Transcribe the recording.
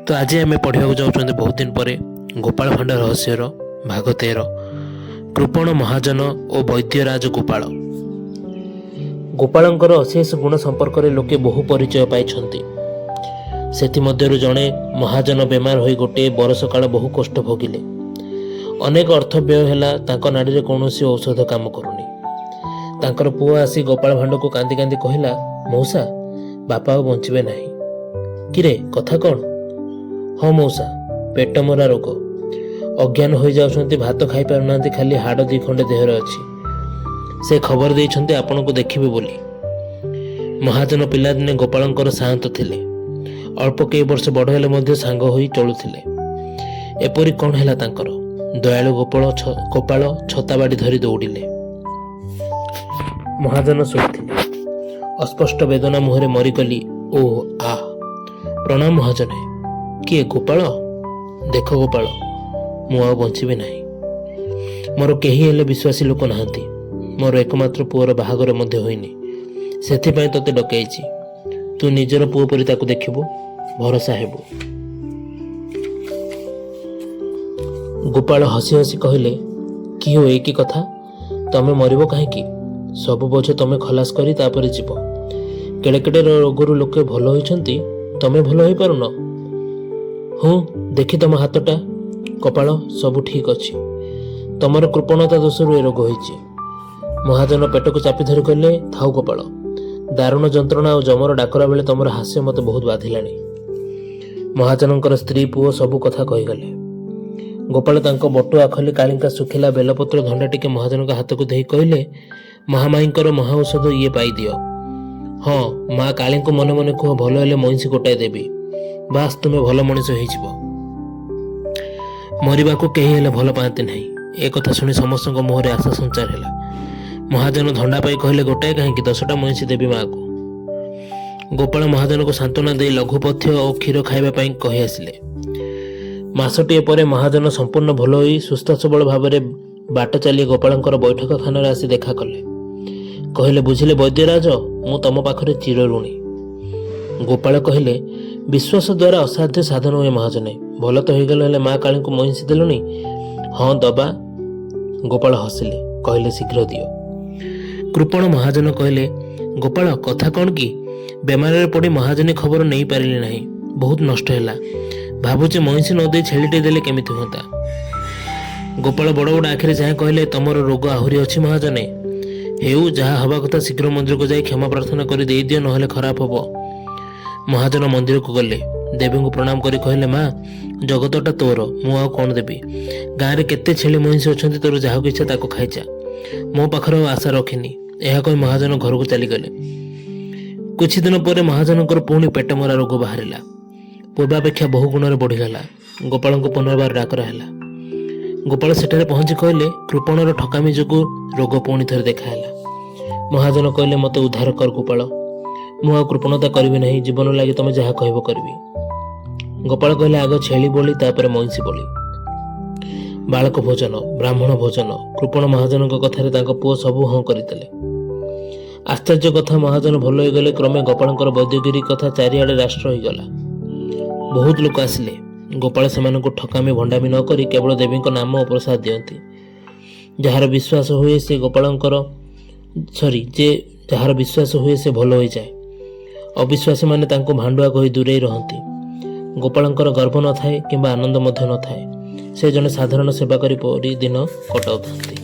तो आज आम पढ़ा जाऊँ बहुत दिन पर गोपाल भांड रहस्यर भाग 13 कृपण महाजन और वैद्यराज गोपाल। गोपालंकर अशेष गुण संपर्क में लोके बहु परिचय पाई से जड़े महाजन बेमार हो गोटे बरस काल बहु कष्ट भोगिले। अनेक अर्थ व्यय है नाड़ी कौन औषध काम करूनी। तांकर पुआ आसी गोपाल भांड को कांदी कांदी कहला, मौसा बापा आ बंचे ना किरे कथा कौन? हाँ मौसा, पेट मरा रोग, अज्ञान हो जाउछंती, भात खाई पारुना, खाली हाड़ दी खंडे देहर अच्छी। से खबर देइछंती आपन को देखिबे बोली। महाजन पिलादिने गोपालंकर शांत थिले। अल्प कई वर्ष बड़ हेले मध्य सांग होई चलुथिले। एपरि कौन हैला तांकर? दयालु गोपाल छता बाड़ी धरी दौड़िले। महाजन शोधिले। अस्पष्ट वेदना मुहरे मरिकली। ओ आ प्रणाम महाजन। है किए गोपाल? देख गोपाल, मु आ बंचिबे नाही। मोर केही हेले विश्वासी लोक नाहांती। मोर एकमात्र पुअर बाहागर मध्य होइनी, सेथिपाई तते डकाइछि। तू निजर पुओ परि ताकू देखिबु, भरोसा हेबु। गोपाल हसी हसी कहले, कि हो एकी कथा? तमे मरिबो काहेकि? सब बोझ तमे खलास करी तापरे जीव। केड़े केड़े रोगरु लोके भल होइछंती, तमे भल होई पारुन? हूँ देखी तम हाथटा, कपाल सब ठीक अच्छी। तमर कृपणता दोषरु ए रोग होइछि। महाजन पेट को चापी धरी कहले, थाउ गोपाल, दारुण जंत्रणा और जमर डाकरा बेले तमर हास्य मते बहुत बाधिलानी। महाजनकर स्त्री पुओ सबु कथा कहीगले। गोपाल तांको बटुआ खली कालिंका सुखिला बेलपत्र धंडा टिके महाजन हाथ को देई कहले, महामाईंकर महा औषध ये पाई दियो। हाँ माँ काली को मने मने कह, भल हेले मईंसी गोटाए देबी। बास तुमे भल मनीष हो। मरिबा को केही हेले भल पाती नहीं। ए कथा सुनी समस्त मुहरे आशा संचार है। महाजन धंडा पाई कहले, गोटाए कहीं 10टा मईंसी देवी माँ को। गोपाल महाजन को सांत्वना दे लघुपथ्य और क्षीर खाइबा पाई कही आसिले। मासटीए परे महाजन संपूर्ण भल होई सुस्थ सबल भाव बाट चली गोपालंकर बैठक खाना आसी देखा कले। कहले, बुझिले वैद्यराज, मु तम पाखरे चिर ऋणी। गोपाल कहले, विश्वास द्वारा असाध्य साधन हुए महाजने। भल तो हो गल, माँ काली को मईंसी देलुनी? हाँ दबा। गोपाल हसिले, कहले, शीघ्र दियो। कृपण महाजन कहले, गोपाल कथा कौन कि? बेमार पड़ी महाजनी खबर नहीं पारिले नहीं, बहुत नष्ट है। भावुचे मईंसी न दे छेलीटे देले केमिति होता। गोपाल बड़ बड़ आखिरे चाहे कहले, तमर रोग आहुरी अच्छी महाजने। हेउ जहाँ हवा कथा शीघ्र मंदिर को जाई क्षमा प्रार्थना करी दे दियो, नहेले खराब हबो। महाजन मंदिर को गले। देवी को प्रणाम करी कहले, माँ जगतटा तोर, मु आ कौन देवी? गाँव में केते छेली मईंसी अच्छी, तोर जहाँ इच्छा ताको खाइचा, मो पाखर आशा रखिनी। यह कही महाजन घर को चलीगले। कुछ दिन पर महाजन पुणी पेट मरा रोग बाहरिला। पूर्वापेक्षा बहु गुण बढ़ीगला। गोपाल को पुनर्बार डाकरा है। गोपाल सेठारे पहुंची कहले, कृपणर ठकामी जोगु रोग पुणी थरे देखाला। महाजन कहले, मते उद्धार कर गोपाल, मु कृपणता करी नहीं, जीवन लगी तुम जहाँ कह करी। गोपाल कहले, आग छेली बोली, तापर मईंसी बोली। बालक भोजन, ब्राह्मण भोजन। कृपण महाजन कथार पुओ सबू हाँ करते। आश्चर्य कथा, महाजन भल हो गले। क्रमे गोपालंकर वैद्यगिरी कथा चारिआडे राष्ट्र हो गला। बहुत लोक आसिले। गोपाल सेमान को ठकामी भंडामी न करी केवल देवी नाम और प्रसाद दियंती। जार विश्वास हुए से गोपालंकर जार विश्वास हुए से भल हो जाए। अविश्वासी माने तांको भांडुआ कही दूरे रहंती। गोपालंकर गर्भ न थाए किंबा आनंद मध्य न थाए। से जने साधारण सेवाकारी परि दिन कटाउथांती।